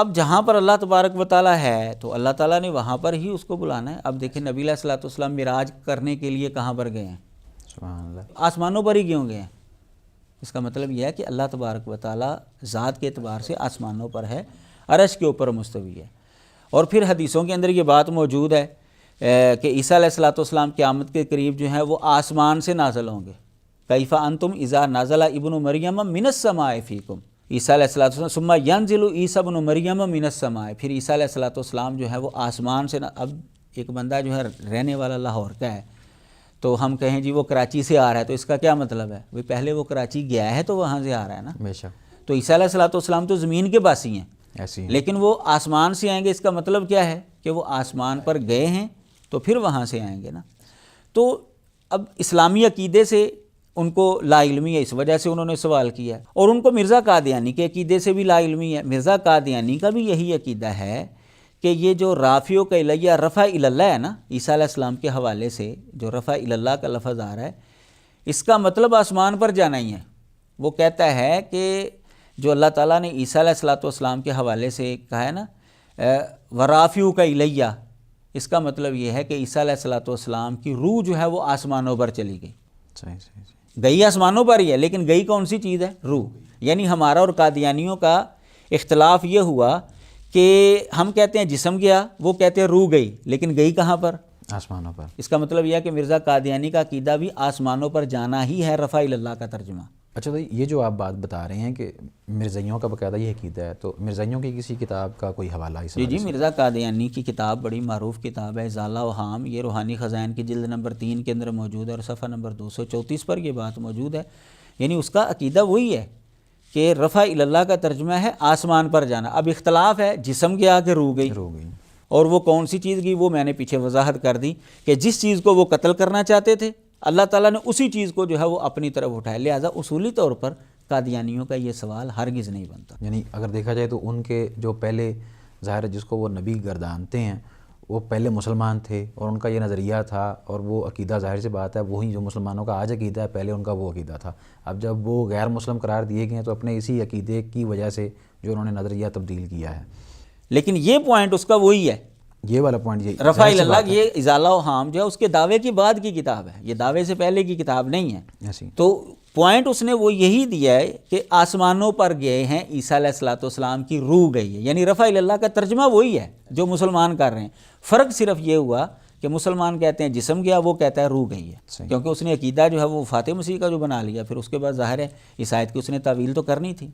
اب جہاں پر اللہ تبارک و تعالیٰ ہے تو اللہ تعالیٰ نے وہاں پر ہی اس کو بلانا ہے. اب دیکھیں نبی علیہ الصلوۃ والسلام معراج کرنے کے لیے کہاں پر گئے ہیں؟ سبحان اللہ. آسمانوں پر ہی کیوں گئے ہیں؟ اس کا مطلب یہ ہے کہ اللہ تبارک و تعالیٰ ذات کے اعتبار سے آسمانوں پر ہے، عرش کے اوپر مستوی ہے. اور پھر حدیثوں کے اندر یہ بات موجود ہے کہ عیسیٰ علیہ الصلوۃ والسلام قیامت کے قریب جو ہیں وہ آسمان سے نازل ہوں گے. کیف انتم اذا نزل ابن مریم من السماء فیکم. عیسیٰ علیہ الصلوۃ والسلام ثم ینزل عیسی ابن مریم من السماء. پھر عیسیٰ علیہ الصلوۃ والسلام جو ہے وہ آسمان سے اب ایک بندہ جو ہے رہنے والا لاہور کا ہے تو ہم کہیں جی وہ کراچی سے آ رہا ہے تو اس کا کیا مطلب ہے؟ وہ پہلے وہ کراچی گیا ہے تو وہاں سے آ رہا ہے نا. بے شک. تو عیسیٰ علیہ الصلوۃ والسلام تو زمین کے باسی ہیں ایسی ہیں. لیکن وہ آسمان سے آئیں گے. اس کا مطلب کیا ہے کہ وہ آسمان پر گئے ہیں تو پھر وہاں سے آئیں گے نا. تو اب اسلامی عقیدے سے ان کو لا علمی ہے، اس وجہ سے انہوں نے سوال کیا ہے. اور ان کو مرزا قادیانی کے عقیدے سے بھی لا علمی ہے. مرزا قادیانی کا بھی یہی عقیدہ ہے کہ یہ جو رافیو کا الیہ رفع اللہ ہے نا، عیسیٰ علیہ السلام کے حوالے سے جو رفع اللہ کا لفظ آ رہا ہے اس کا مطلب آسمان پر جانا ہی ہے. وہ کہتا ہے کہ جو اللہ تعالیٰ نے عیسیٰ علیہ الصلوۃ والسلام کے حوالے سے کہا ہے نا ورافیو کا الیہ، اس کا مطلب یہ ہے کہ عیسیٰ علیہ الصلوۃ والسلام کی روح جو ہے وہ آسمانوں پر چلی گئی. صحیح صحیح. گئی آسمانوں پر ہی ہے لیکن گئی کون سی چیز ہے؟ روح. یعنی ہمارا اور قادیانیوں کا اختلاف یہ ہوا کہ ہم کہتے ہیں جسم گیا، وہ کہتے ہیں روح گئی، لیکن گئی کہاں پر؟ آسمانوں پر. اس کا مطلب یہ ہے کہ مرزا قادیانی کا عقیدہ بھی آسمانوں پر جانا ہی ہے، رفع اللہ کا ترجمہ. اچھا بھائی، یہ جو آپ بات بتا رہے ہیں کہ مرزائیوں کا باقاعدہ یہ عقیدہ ہے، تو مرزائیوں کی کسی کتاب کا کوئی حوالہ اس جی مرزا قادیانی کی کتاب بڑی معروف کتاب ہے ازالہ اوہام، یہ روحانی خزائن کی جلد نمبر 3 کے اندر موجود ہے اور صفحہ نمبر 234 پر یہ بات موجود ہے. یعنی اس کا عقیدہ وہی ہے کہ رفع اللہ کا ترجمہ ہے آسمان پر جانا. اب اختلاف ہے جسم گیا کہ روح گئی، اور وہ کون سی چیز گئی وہ میں نے پیچھے وضاحت کر دی کہ جس چیز کو وہ قتل کرنا چاہتے تھے اللہ تعالیٰ نے اسی چیز کو جو ہے وہ اپنی طرف اٹھایا. لہٰذا اصولی طور پر قادیانیوں کا یہ سوال ہرگز نہیں بنتا. یعنی اگر دیکھا جائے تو ان کے جو پہلے ظاہر ہے جس کو وہ نبی گردانتے ہیں وہ پہلے مسلمان تھے اور ان کا یہ نظریہ تھا اور وہ عقیدہ ظاہر سی بات ہے وہی جو مسلمانوں کا آج عقیدہ ہے پہلے ان کا وہ عقیدہ تھا. اب جب وہ غیر مسلم قرار دیے گئے ہیں تو اپنے اسی عقیدے کی وجہ سے جو انہوں نے نظریہ تبدیل کیا ہے. لیکن یہ پوائنٹ اس کا وہی ہے، یہ والا پوائنٹ یہ رفع اللہ. یہ ازالہ اوہام جو ہے اس کے دعوے کی بعد کی کتاب ہے، یہ دعوے سے پہلے کی کتاب نہیں ہے. تو پوائنٹ اس نے وہ یہی دیا ہے کہ آسمانوں پر گئے ہیں عیسیٰ علیہ الصلوۃ والسلام کی روح گئی ہے. یعنی رفع اللہ کا ترجمہ وہی ہے جو مسلمان کر رہے ہیں. فرق صرف یہ ہوا کہ مسلمان کہتے ہیں جسم گیا، وہ کہتا ہے روح گئی ہے، کیونکہ اس نے عقیدہ جو ہے وہ فاتح مسیح کا جو بنا لیا. پھر اس کے بعد ظاہر ہے اس آیت کی اس نے تعویل تو کرنی تھی.